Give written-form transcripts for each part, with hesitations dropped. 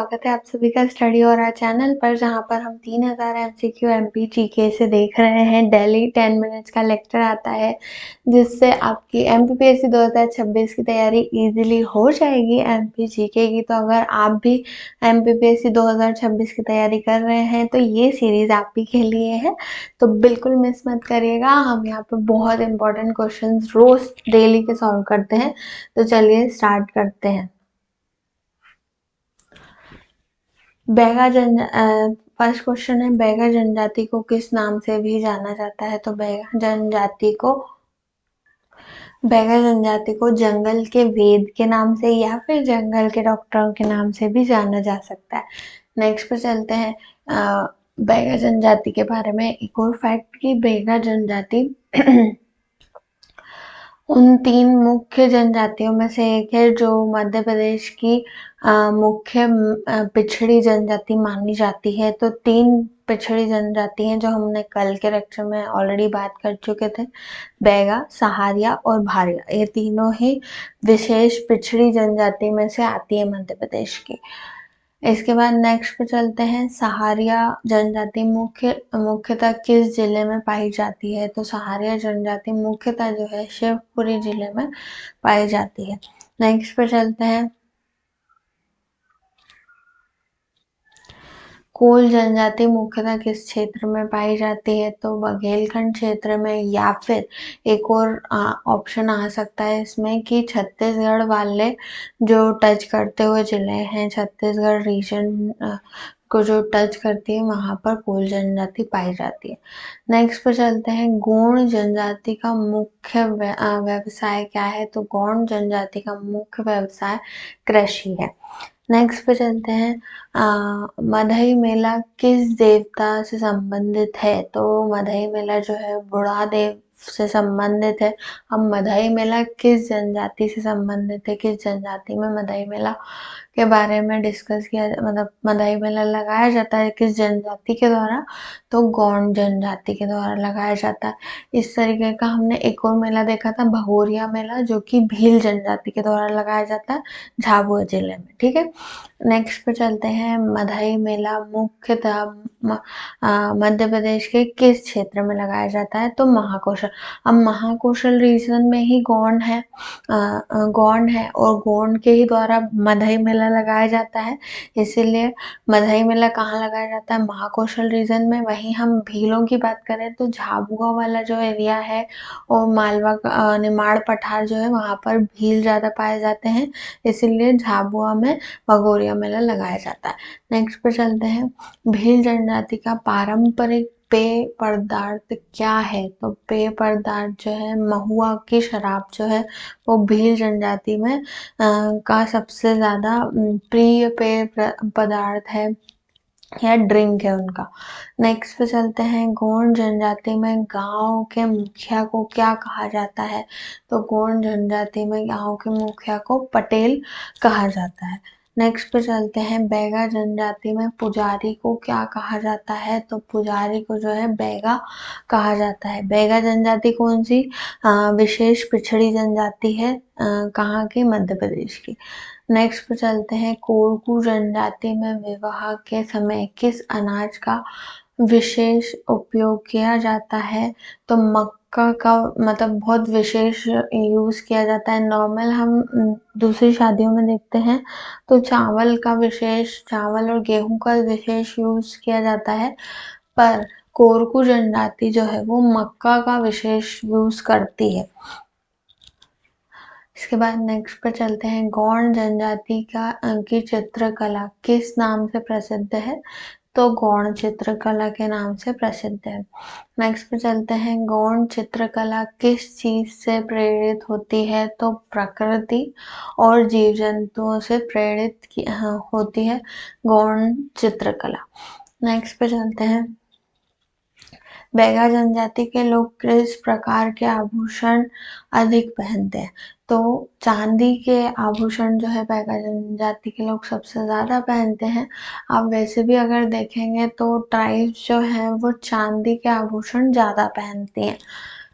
स्वागत है आप सभी का स्टडी और चैनल पर, जहां पर हम 3000 एमसीक्यू एमपी जीके से देख रहे हैं। डेली 10 मिनट्स का लेक्चर आता है जिससे आपकी एमपीपीएससी 2026 की तैयारी इजीली हो जाएगी एमपी जीके की। तो अगर आप भी एमपीपीएससी 2026 की तैयारी कर रहे हैं तो ये सीरीज आप ही के लिए है, तो बिल्कुल मिस मत करिएगा। हम यहाँ पे बहुत इंपॉर्टेंट क्वेश्चन रोज डेली के सॉल्व करते हैं, तो चलिए स्टार्ट करते हैं। फर्स्ट क्वेश्चन है, बैगा जनजाति को किस नाम से भी जाना जाता है? तो बैगा जनजाति को जंगल के वेद के नाम से या फिर जंगल के डॉक्टरों के नाम से भी जाना जा सकता है। नेक्स्ट पे चलते हैं बैगा जनजाति के बारे में एक और फैक्ट की बैगा जनजाति उन 3 मुख्य जनजातियों में से एक है जो मध्य प्रदेश की मुख्य पिछड़ी जनजाति मानी जाती है। तो 3 पिछड़ी जनजाति हैं जो हमने कल के लेक्चर में ऑलरेडी बात कर चुके थे, बैगा, सहारिया और भारिया। ये तीनों ही विशेष पिछड़ी जनजाति में से आती है मध्य प्रदेश की। इसके बाद नेक्स्ट पे चलते हैं, सहारिया जनजाति मुख्यतः किस जिले में पाई जाती है? तो सहारिया जनजाति मुख्यतः जो है शिवपुरी जिले में पाई जाती है। नेक्स्ट पे चलते हैं, कोल जनजाति मुख्यतः किस क्षेत्र में पाई जाती है? तो बघेलखंड क्षेत्र में, या फिर एक और ऑप्शन आ सकता है इसमें कि छत्तीसगढ़ वाले जो टच करते हुए जिले हैं, छत्तीसगढ़ रीजन को जो टच करती है वहां पर कोल जनजाति पाई जाती है। नेक्स्ट पर चलते हैं, गौड़ जनजाति का मुख्य व्यवसाय क्या है? तो गौड़ जनजाति का मुख्य व्यवसाय कृषि है। नेक्स्ट पे चलते हैं, मधई मेला किस देवता से संबंधित है? तो मधई मेला जो है बुढ़ा देव से संबंधित है। अब मधई मेला किस जनजाति से संबंधित है, किस जनजाति में मधई मेला के बारे में डिस्कस किया, मतलब मधई मेला लगाया जाता है किस जनजाति के द्वारा? तो गौंड जनजाति के द्वारा लगाया जाता है। इस तरीके का हमने एक और मेला देखा था, भगोरिया मेला, जो कि भील जनजाति के द्वारा लगाया जाता है झाबुआ जिले में। ठीक है, नेक्स्ट पे चलते हैं, मधई मेला मुख्यतः मध्य प्रदेश के किस क्षेत्र में लगाया जाता है? तो महाकौशल। अब महाकौशल रीजन में ही गौंड है, गौंड है और गौंड के ही द्वारा मधई मेला लगाया जाता है, इसीलिए मधई मेला कहाँ लगाया जाता है? महाकौशल रीजन में। वहीं हम भीलों की बात करें तो झाबुआ वाला जो एरिया है और मालवा निमाड़ पठार जो है वहां पर भील ज्यादा पाए जाते हैं, इसीलिए झाबुआ में भगोरिया मेला लगाया जाता है। नेक्स्ट पे चलते हैं, भील जनजाति का पारंपरिक पेय पदार्थ क्या है? तो पेय पदार्थ जो है महुआ की शराब जो है वो भील जनजाति में का सबसे ज्यादा प्रिय पेय पदार्थ है या ड्रिंक है उनका। नेक्स्ट पे चलते हैं, गौंड जनजाति में गांव के मुखिया को क्या कहा जाता है? तो गौंड जनजाति में गांव के मुखिया को पटेल कहा जाता है। नेक्स्ट पे चलते हैं, बैगा जनजाति में पुजारी को क्या कहा जाता है? तो पुजारी को जो है बैगा कहा जाता है। बैगा जनजाति कौन सी विशेष पिछड़ी जनजाति है? कहाँ की? मध्य प्रदेश की। नेक्स्ट पे चलते हैं, कोरकू जनजाति में विवाह के समय किस अनाज का विशेष उपयोग किया जाता है? तो मक्का का मतलब बहुत विशेष यूज किया जाता है। नॉर्मल हम दूसरी शादियों में देखते हैं तो चावल और गेहूं का विशेष यूज किया जाता है, पर कोरकू जनजाति जो है वो मक्का का विशेष यूज करती है। इसके बाद नेक्स्ट पर चलते हैं, गौंड जनजाति की चित्रकला किस नाम से प्रसिद्ध है? तो गौंड चित्रकला के नाम से प्रसिद्ध है। नेक्स्ट पे चलते हैं, गौंड चित्रकला किस चीज से प्रेरित होती है? तो प्रकृति और जीव जंतुओं से प्रेरित होती है गौंड चित्रकला। नेक्स्ट पे चलते हैं, बैगा जनजाति के लोग किस प्रकार के आभूषण अधिक पहनते हैं? तो चांदी के आभूषण जो है बैगा जनजाति के लोग सबसे ज्यादा पहनते हैं। आप वैसे भी अगर देखेंगे तो ट्राइब्स जो है वो चांदी के आभूषण ज्यादा पहनती हैं।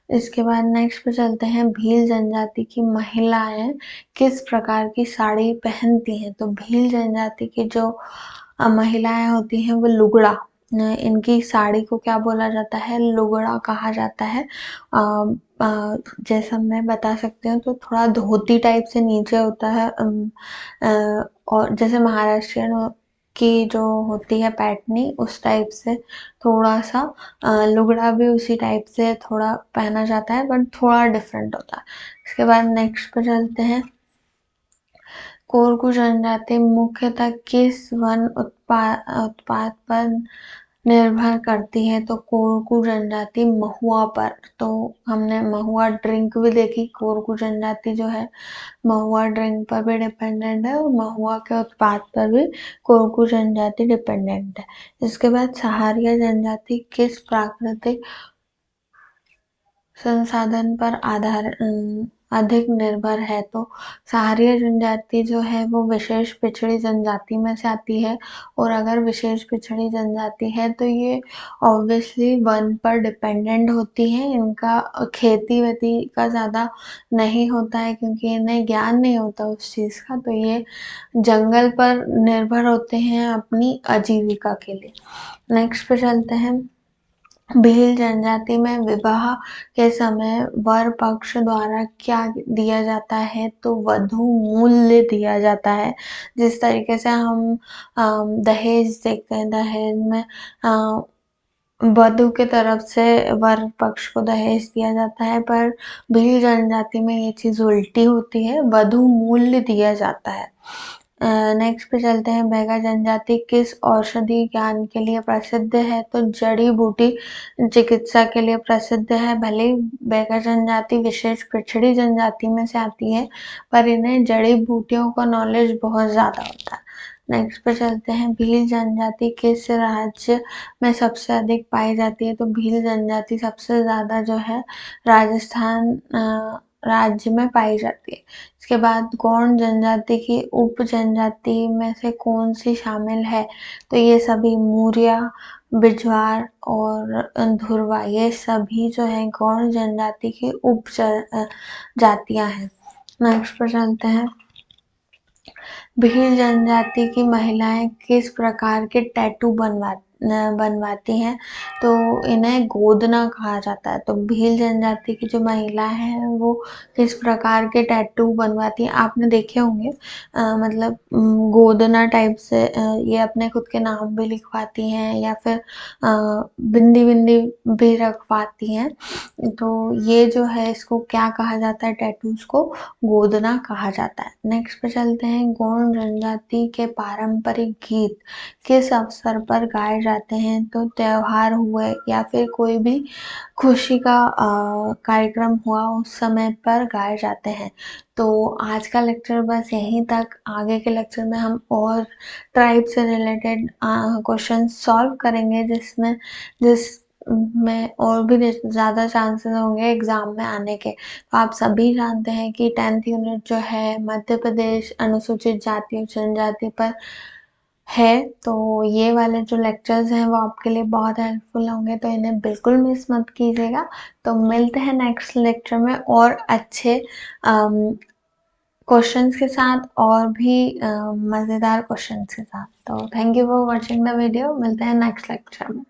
इसके बाद नेक्स्ट पे चलते हैं, भील जनजाति की महिलाएं किस प्रकार की साड़ी पहनती हैं। तो भील जनजाति की जो महिलाएं होती हैं वो लुगड़ा, इनकी साड़ी को क्या बोला जाता है, लुगड़ा कहा जाता है। जैसा मैं बता सकती हूँ तो थोड़ा धोती टाइप से नीचे होता है, और जैसे महाराष्ट्रियन की जो होती है पैटनी उस टाइप से थोड़ा सा, लुगड़ा भी उसी टाइप से थोड़ा पहना जाता है बट थोड़ा डिफरेंट होता है। इसके बाद नेक्स्ट पे चलते हैं, कोरकू जनजाति मुख्यतः किस वन उत्पाद पर निर्भर करती है। तो कोरकू जनजाति महुआ पर, तो हमने महुआ ड्रिंक भी देखी, कोरकू जनजाति जो है महुआ ड्रिंक पर भी डिपेंडेंट है और महुआ के उत्पाद पर भी कोरकू जनजाति डिपेंडेंट है। इसके बाद सहारिया जनजाति किस प्राकृतिक संसाधन पर अधिक निर्भर है। तो सहारिया जनजाति जो है वो विशेष पिछड़ी जनजाति में से आती है, और अगर विशेष पिछड़ी जनजाति है तो ये ऑब्वियसली वन पर डिपेंडेंट होती है, इनका खेती वेती का ज़्यादा नहीं होता है क्योंकि इन्हें ज्ञान नहीं होता उस चीज़ का, तो ये जंगल पर निर्भर होते हैं अपनी आजीविका के लिए। नेक्स्ट पे चलते हैं, भील जनजाति में विवाह के समय वर पक्ष द्वारा क्या दिया जाता है। तो वधु मूल्य दिया जाता है। जिस तरीके से हम दहेज देखते हैं, दहेज में वधु के तरफ से वर पक्ष को दहेज दिया जाता है, पर भील जनजाति में ये चीज उल्टी होती है, वधु मूल्य दिया जाता है। नेक्स्ट पे चलते हैं, बैगा जनजाति किस औषधि ज्ञान के लिए प्रसिद्ध है। तो जड़ी बूटी चिकित्सा के लिए प्रसिद्ध है। भले ही बैगा जनजाति विशेष पिछड़ी जनजाति में से आती है, पर इन्हें जड़ी बूटियों का नॉलेज बहुत ज्यादा होता है। नेक्स्ट पे चलते हैं, भील जनजाति किस राज्य में सबसे अधिक पाई जाती है। तो भील जनजाति सबसे ज्यादा जो है राजस्थान राज्य में पाई जाती है। इसके बाद गौंड जनजाति की उप जनजाति में से कौन सी शामिल है। तो ये सभी मूरिया, बिजवार और धुरवा, ये सभी जो है गौंड जनजाति की उप जातियां हैं। नेक्स्ट पर चलते हैं, भील जनजाति की महिलाएं किस प्रकार के टैटू बनवाती हैं। तो इन्हें गोदना कहा जाता है। तो भील जनजाति की जो महिला है वो किस प्रकार के टैटू बनवाती हैं, आपने देखे होंगे, मतलब गोदना टाइप से ये अपने खुद के नाम भी लिखवाती हैं या फिर बिंदी बिंदी भी रखवाती हैं। तो ये जो है इसको क्या कहा जाता है, टैटूज को गोदना कहा जाता है। नेक्स्ट पे चलते हैं, गौंड जनजाति के पारंपरिक गीत किस अवसर पर गाए जाते हैं। तो त्योहार हुए या फिर कोई भी खुशी का कार्यक्रम हुआ उस समय पर गाए जाते हैं। तो आज का लेक्चर बस यहीं तक, आगे के लेक्चर में हम और ट्राइब से रिलेटेड क्वेश्चन सॉल्व करेंगे जिसमें और भी ज़्यादा चांसेस होंगे एग्जाम में आने के। तो आप सभी जानते हैं कि 10th यूनिट जो है मध्य प्रदेश अनुसूचित जाति और जनजाति पर है, तो ये वाले जो लेक्चर्स हैं वो आपके लिए बहुत हेल्पफुल होंगे, तो इन्हें बिल्कुल मिस मत कीजिएगा। तो मिलते हैं नेक्स्ट लेक्चर में और अच्छे क्वेश्चंस के साथ और भी मज़ेदार क्वेश्चंस के साथ। तो thank you for watching the video, मिलते हैं नेक्स्ट लेक्चर में।